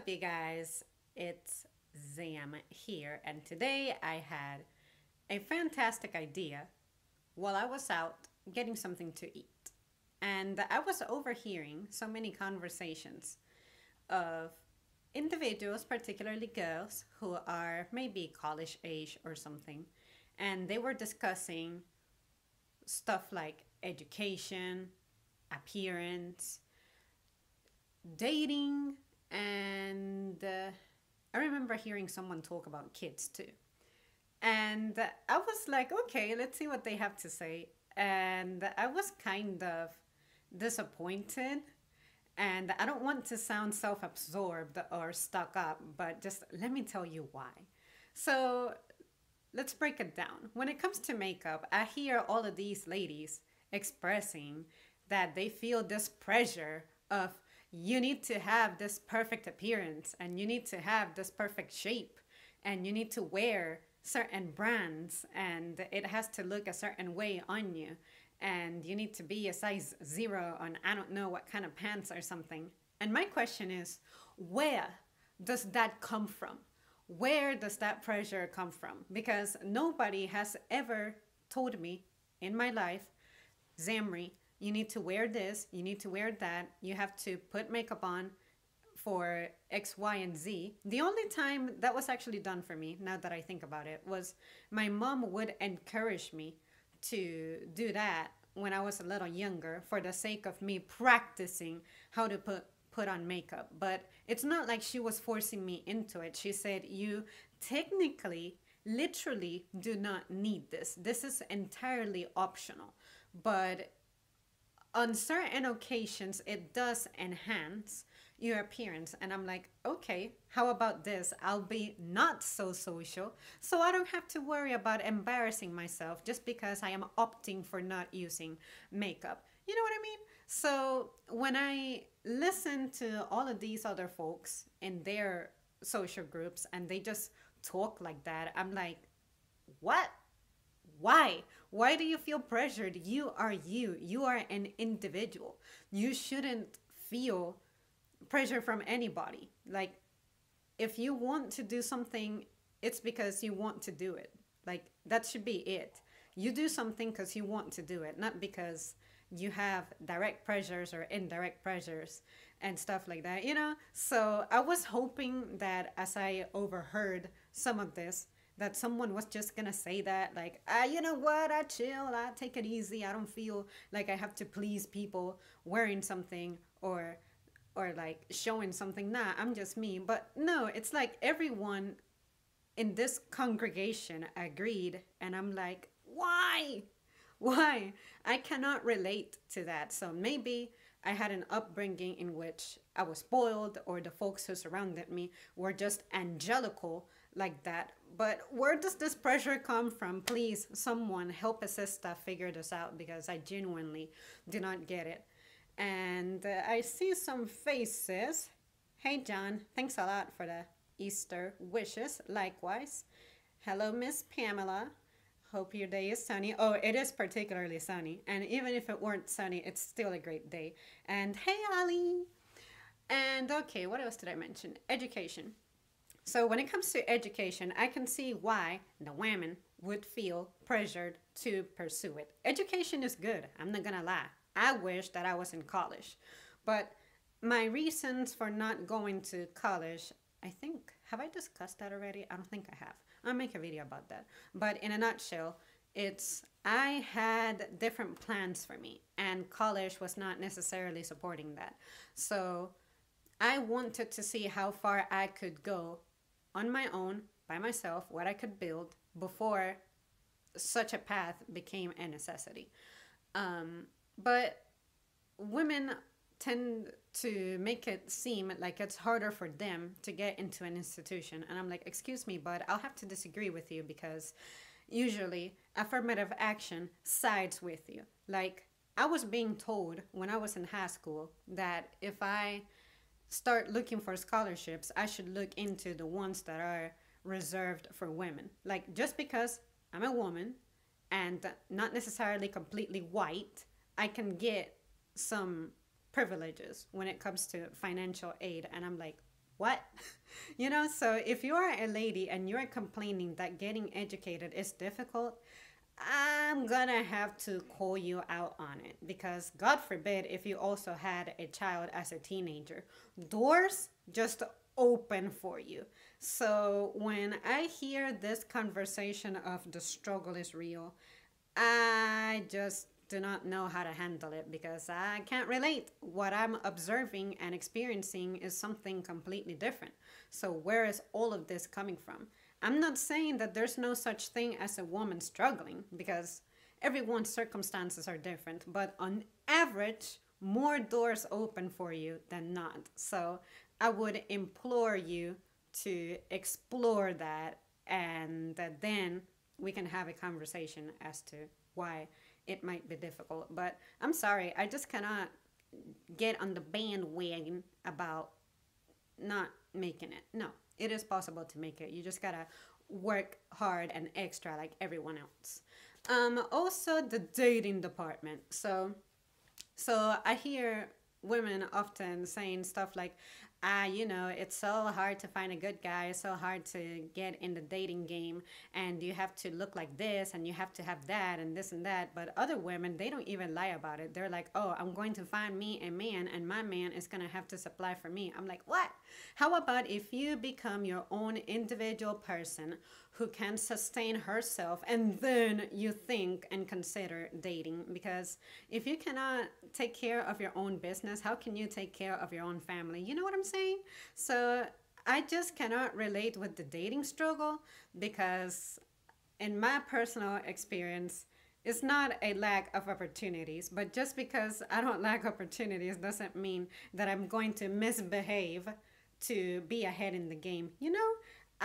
Up, you guys? It's Zam here, and today I had a fantastic idea while I was out getting something to eat. And I was overhearing so many conversations of individuals, particularly girls, who are maybe college age or something, and they were discussing stuff like education, appearance, dating, and I remember hearing someone talk about kids too. And I was like, okay, let's see what they have to say. And I was kind of disappointed. And I don't want to sound self absorbed or stuck up, but just let me tell you why. So let's break it down. When it comes to makeup, I hear all of these ladies expressing that they feel this pressure of you need to have this perfect appearance and you need to have this perfect shape and you need to wear certain brands and it has to look a certain way on you and you need to be a size zero on I don't know what kind of pants or something. And my question is, where does that come from? Where does that pressure come from? Because nobody has ever told me in my life, Zamri, you need to wear this, you need to wear that, you have to put makeup on for X, Y, and Z. The only time that was actually done for me, now that I think about it, was my mom would encourage me to do that when I was a little younger for the sake of me practicing how to put on makeup. But it's not like she was forcing me into it. She said, you technically, literally do not need this. This is entirely optional. But on certain occasions, it does enhance your appearance. And I'm like, okay, how about this? I'll be not so social, so I don't have to worry about embarrassing myself just because I am opting for not using makeup. You know what I mean? So when I listen to all of these other folks in their social groups and they just talk like that, I'm like, what? Why? Why do you feel pressured? You are you. You are an individual. You shouldn't feel pressure from anybody. Like, if you want to do something, it's because you want to do it. Like, that should be it. You do something because you want to do it, not because you have direct pressures or indirect pressures and stuff like that, you know? So I was hoping that as I overheard some of this, that someone was just gonna say that, like, you know what, I chill, I take it easy, I don't feel like I have to please people wearing something or like showing something. Nah, I'm just me. But no, it's like everyone in this congregation agreed, and I'm like, why? Why? I cannot relate to that. So maybe I had an upbringing in which I was spoiled, or the folks who surrounded me were just angelical like that. But where does this pressure come from? Please, someone help a sister figure this out because I genuinely do not get it. And I see some faces. Hey, John, thanks a lot for the Easter wishes. Likewise. Hello, Miss Pamela. Hope your day is sunny. Oh, it is particularly sunny. And even if it weren't sunny, it's still a great day. And hey, Ali. And okay, what else did I mention? Education. So when it comes to education, I can see why the women would feel pressured to pursue it. Education is good. I'm not gonna lie. I wish that I was in college. But my reasons for not going to college, I think, have I discussed that already? I don't think I have. I'll make a video about that. But in a nutshell, it's I had different plans for me, and college was not necessarily supporting that. So I wanted to see how far I could go on my own, by myself, what I could build before such a path became a necessity. But women tend to make it seem like it's harder for them to get into an institution. And I'm like, excuse me, but I'll have to disagree with you because usually affirmative action sides with you. Like, I was being told when I was in high school that if I start looking for scholarships, I should look into the ones that are reserved for women. Like, just because I'm a woman and not necessarily completely white, I can get some privileges when it comes to financial aid. And I'm like, what? So if you are a lady and you're complaining that getting educated is difficult, I'm gonna have to call you out on it because, God forbid, if you also had a child as a teenager, doors just open for you. So when I hear this conversation of the struggle is real, I just do not know how to handle it because I can't relate. What I'm observing and experiencing is something completely different. So, where is all of this coming from? I'm not saying that there's no such thing as a woman struggling because everyone's circumstances are different, but on average, more doors open for you than not. So, I would implore you to explore that, and then we can have a conversation as to why it might be difficult. But I'm sorry, I just cannot get on the bandwagon about not making it. No, it is possible to make it. You just gotta work hard and extra like everyone else. Also, the dating department. So I hear women often saying stuff like, it's so hard to find a good guy, it's so hard to get in the dating game, and you have to look like this, and you have to have that, and this and that. But other women, they don't even lie about it. They're like, oh, I'm going to find me a man, and my man is going to have to supply for me. I'm like, what? How about if you become your own individual person who can sustain herself, and then you think and consider dating? Because if you cannot take care of your own business, how can you take care of your own family? You know what I'm saying? So I just cannot relate with the dating struggle because, in my personal experience, it's not a lack of opportunities, but just because I don't lack opportunities doesn't mean that I'm going to misbehave to be ahead in the game.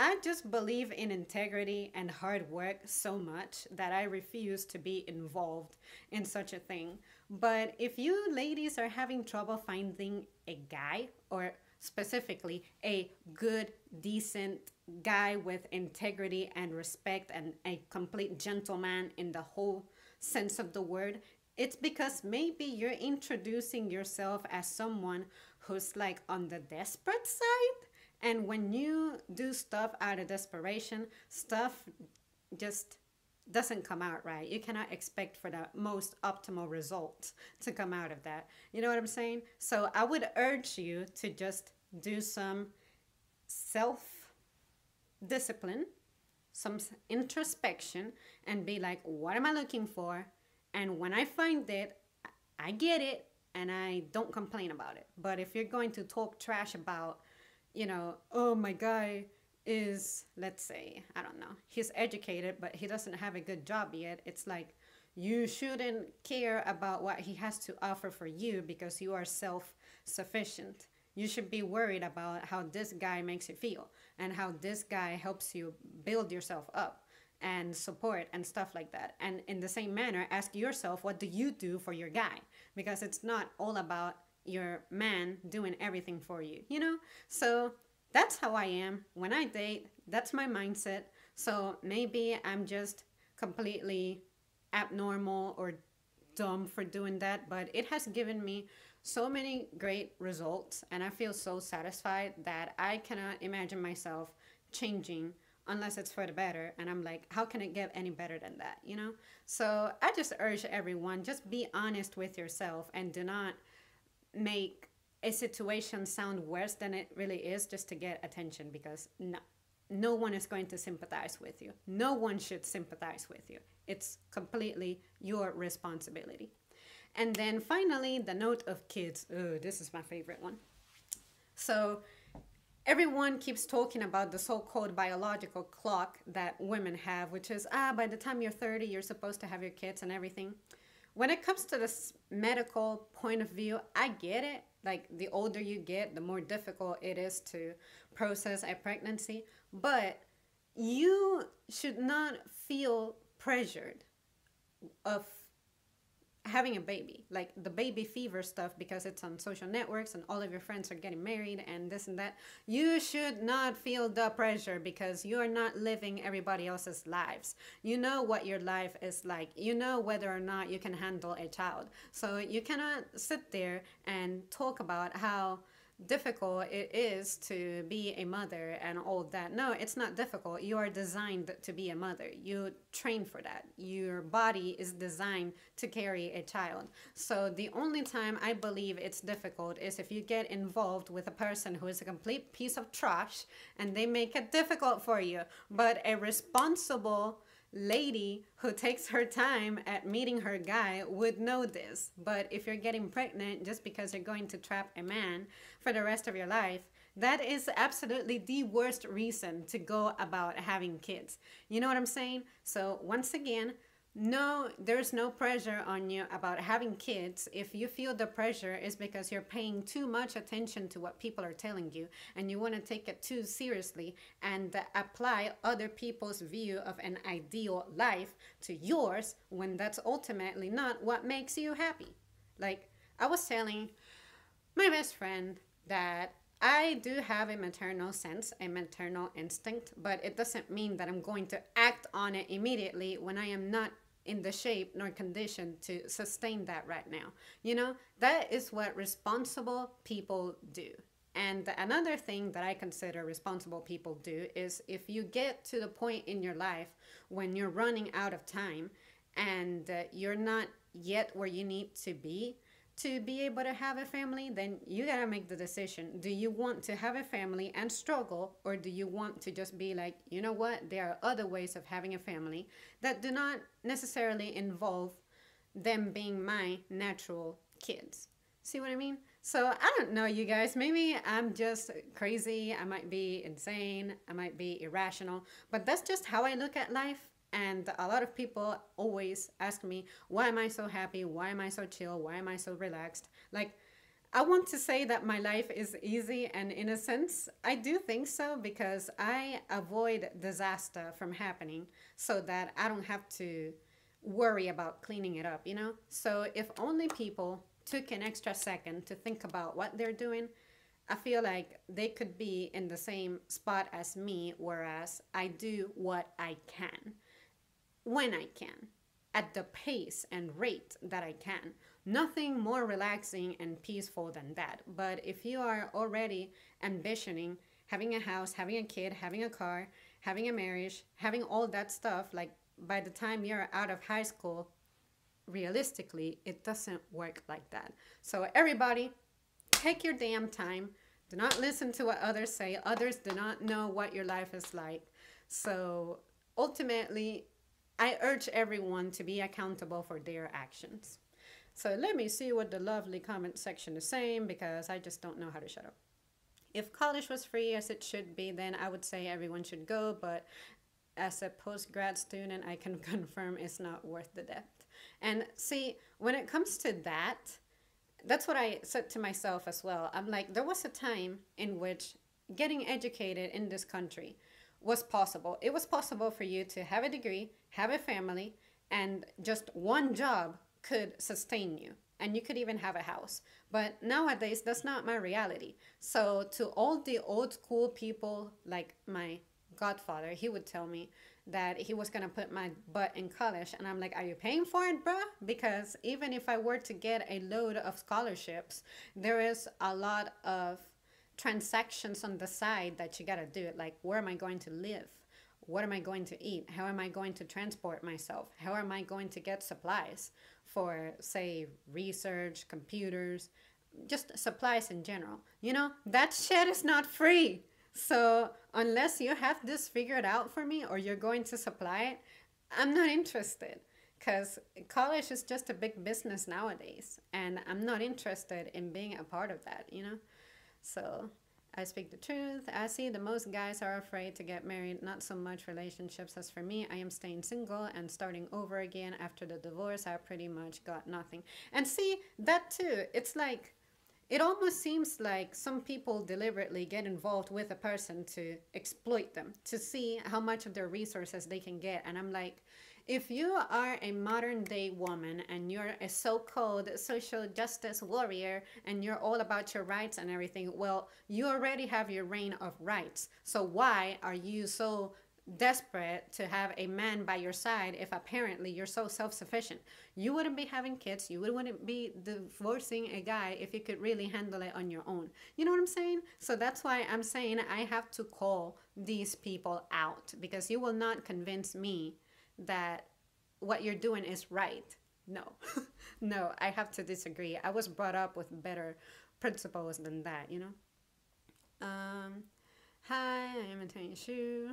I just believe in integrity and hard work so much that I refuse to be involved in such a thing. But if you ladies are having trouble finding a guy, or specifically a good, decent guy with integrity and respect and a complete gentleman in the whole sense of the word, it's because maybe you're introducing yourself as someone who's like on the desperate side. And when you do stuff out of desperation, stuff just doesn't come out right. You cannot expect for the most optimal results to come out of that. You know what I'm saying? So I would urge you to just do some self discipline, some introspection, and be like, what am I looking for? And when I find it, I get it and I don't complain about it. But if you're going to talk trash about, oh, my guy is, let's say, I don't know, he's educated, but he doesn't have a good job yet. It's like, you shouldn't care about what he has to offer for you because you are self sufficient. You should be worried about how this guy makes you feel and how this guy helps you build yourself up and support and stuff like that. And in the same manner, ask yourself, what do you do for your guy? Because it's not all about your man doing everything for you, So that's how I am when I date. That's my mindset. So maybe I'm just completely abnormal or dumb for doing that, but it has given me so many great results, and I feel so satisfied that I cannot imagine myself changing unless it's for the better. And I'm like, how can it get any better than that, So I just urge everyone, just be honest with yourself and do not make a situation sound worse than it really is just to get attention, because no one is going to sympathize with you. No one should sympathize with you. It's completely your responsibility. And then finally, the note of kids. Oh, this is my favorite one. So everyone keeps talking about the so-called biological clock that women have, which is, by the time you're 30, you're supposed to have your kids and everything. When it comes to this medical point of view, I get it. Like, the older you get, the more difficult it is to process a pregnancy. But you should not feel pressured of having a baby, like the baby fever stuff, because it's on social networks and all of your friends are getting married and this and that. You should not feel the pressure because you are not living everybody else's lives. You know what your life is like. You know whether or not you can handle a child. So you cannot sit there and talk about how difficult it is to be a mother and all that. No, it's not difficult. You are designed to be a mother. You train for that. Your body is designed to carry a child. So the only time I believe it's difficult is if you get involved with a person who is a complete piece of trash and they make it difficult for you. But a responsible lady who takes her time at meeting her guy would know this. But if you're getting pregnant just because you're going to trap a man for the rest of your life, that is absolutely the worst reason to go about having kids. You know what I'm saying? So once again, no, there's no pressure on you about having kids. If you feel the pressure, is because you're paying too much attention to what people are telling you and you want to take it too seriously and apply other people's view of an ideal life to yours when that's ultimately not what makes you happy. Like, I was telling my best friend that I do have a maternal sense, a maternal instinct, but it doesn't mean that I'm going to act on it immediately when I am not in the shape nor condition to sustain that right now. You know, that is what responsible people do. And another thing that I consider responsible people do is if you get to the point in your life when you're running out of time and you're not yet where you need to be able to have a family, then you gotta make the decision. Do you want to have a family and struggle, or do you want to just be like, you know what, there are other ways of having a family that do not necessarily involve them being my natural kids? See what I mean? So I don't know, you guys. Maybe I'm just crazy. I might be insane. I might be irrational. But that's just how I look at life. And a lot of people always ask me, why am I so happy? Why am I so chill? Why am I so relaxed? Like, I want to say that my life is easy, and in a sense, I do think so because I avoid disaster from happening so that I don't have to worry about cleaning it up, you know? So if only people took an extra second to think about what they're doing, I feel like they could be in the same spot as me, whereas I do what I can when I can, at the pace and rate that I can. Nothing more relaxing and peaceful than that. But if you are already ambitioning having a house, having a kid, having a car, having a marriage, having all that stuff, like by the time you're out of high school, realistically, it doesn't work like that. So everybody, take your damn time. Do not listen to what others say. Others do not know what your life is like. So ultimately, I urge everyone to be accountable for their actions. So let me see what the lovely comment section is saying, because I just don't know how to shut up. If college was free as it should be, then I would say everyone should go, but as a post-grad student, I can confirm it's not worth the debt. And see, when it comes to that, that's what I said to myself as well. I'm like, there was a time in which getting educated in this country was possible. It was possible for you to have a degree, have a family, and just one job could sustain you. And you could even have a house. But nowadays, that's not my reality. So to all the old school people, like my godfather, he would tell me that he was going to put my butt in college. And I'm like, are you paying for it, bruh? Because even if I were to get a load of scholarships, there is a lot of transactions on the side that you got to do. Like, where am I going to live? What am I going to eat? How am I going to transport myself? How am I going to get supplies for, say, research, computers, just supplies in general? You know, that shit is not free. So unless you have this figured out for me or you're going to supply it, I'm not interested, because college is just a big business nowadays, and I'm not interested in being a part of that, you know? So I speak the truth. I see the most guys are afraid to get married, not so much relationships. As for me, I am staying single and starting over again after the divorce. I pretty much got nothing. And see, that too, it's like, it almost seems like some people deliberately get involved with a person to exploit them, to see how much of their resources they can get. And I'm like, if you are a modern day woman and you're a so-called social justice warrior and you're all about your rights and everything, well, you already have your reign of rights. So why are you so desperate to have a man by your side if apparently you're so self-sufficient. You wouldn't be having kids, you wouldn't be divorcing a guy if you could really handle it on your own. You know what I'm saying? So that's why I'm saying I have to call these people out, because you will not convince me that what you're doing is right. No. No, I have to disagree. I was brought up with better principles than that, you know? um Hi, I am a Shu.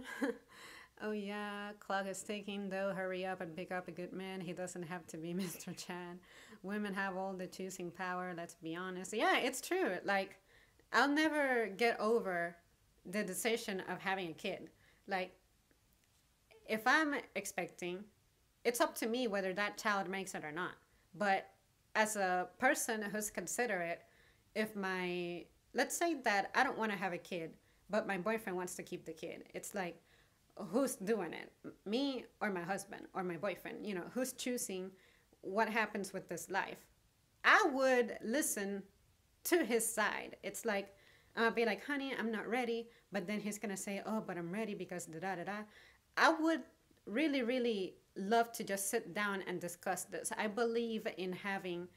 Oh yeah, clock is ticking though. Hurry up and pick up a good man. He doesn't have to be Mr. Chad. Women have all the choosing power, let's be honest. Yeah, it's true. Like, I'll never get over the decision of having a kid. Like, if I'm expecting, it's up to me whether that child makes it or not. But as a person who's considerate, if my, let's say that I don't want to have a kid, but my boyfriend wants to keep the kid, it's like, who's doing it? Me or my husband or my boyfriend? You know, who's choosing what happens with this life? I would listen to his side. It's like, I'll be like, honey, I'm not ready. But then he's going to say, oh, but I'm ready because da da da da. I would really, really love to just sit down and discuss this. I believe in having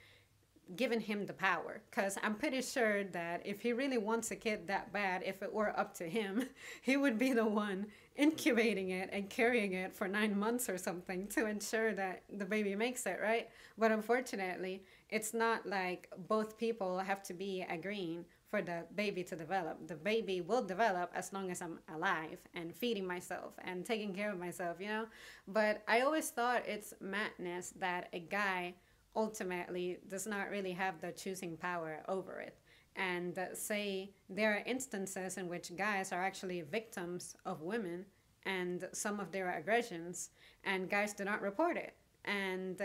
given him the power, because I'm pretty sure that if he really wants a kid that bad, if it were up to him, he would be the one incubating it and carrying it for 9 months or something to ensure that the baby makes it, right? But unfortunately, it's not like both people have to be agreeing for the baby to develop. The baby will develop as long as I'm alive and feeding myself and taking care of myself, you know? But I always thought it's madness that a guy ultimately does not really have the choosing power over it. And say there are instances in which guys are actually victims of women and some of their aggressions, and guys do not report it. And,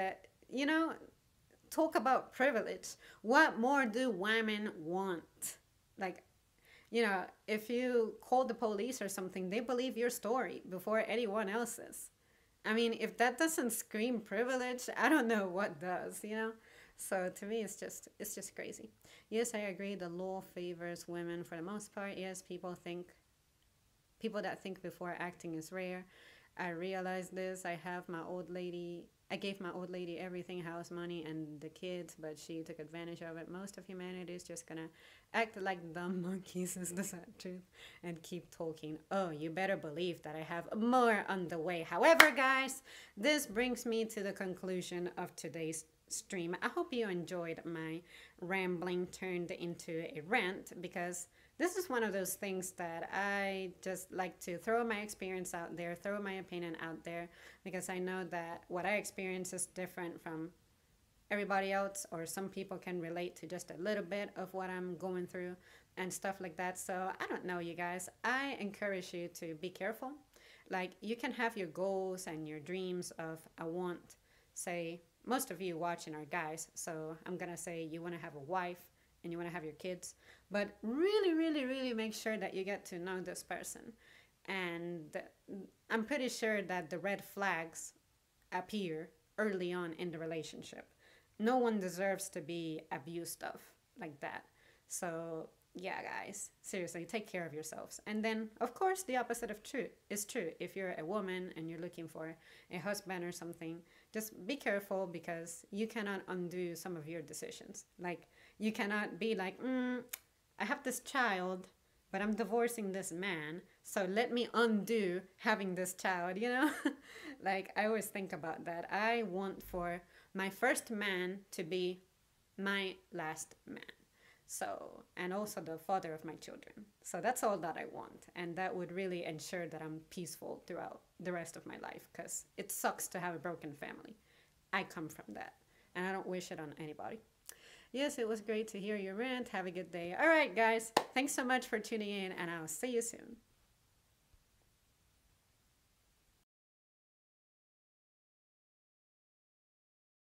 you know, talk about privilege. What more do women want? Like, you know, if you call the police or something, they believe your story before anyone else's. I mean, if that doesn't scream privilege, I don't know what does, you know? So to me, it's just crazy. Yes, I agree. The law favors women for the most part. Yes, people that think before acting is rare. I realize this. I gave my old lady everything, house, money, and the kids, but she took advantage of it. Most of humanity is just gonna act like dumb monkeys, is the sad truth, and keep talking. Oh, you better believe that I have more on the way. However, guys, this brings me to the conclusion of today's stream. I hope you enjoyed my rambling turned into a rant, because this is one of those things that I just like to throw my experience out there, throw my opinion out there, because I know that what I experience is different from everybody else, or some people can relate to just a little bit of what I'm going through and stuff like that. So I don't know, you guys. I encourage you to be careful. Like, you can have your goals and your dreams of, I want, say, most of you watching are guys, so I'm gonna say you want to have a wife and you want to have your kids, but really, really, really make sure that you get to know this person. And I'm pretty sure that the red flags appear early on in the relationship. No one deserves to be abused of like that. So yeah, guys, seriously, take care of yourselves. And then, of course, the opposite of true is true. If you're a woman and you're looking for a husband or something, just be careful, because you cannot undo some of your decisions. Like, you cannot be like, I have this child, but I'm divorcing this man, so let me undo having this child, you know? Like, I always think about that. I want for my first man to be my last man. So, and also the father of my children. So that's all that I want. And that would really ensure that I'm peaceful throughout the rest of my life, because it sucks to have a broken family. I come from that, and I don't wish it on anybody. Yes, it was great to hear your rant. Have a good day. All right, guys. Thanks so much for tuning in, and I'll see you soon.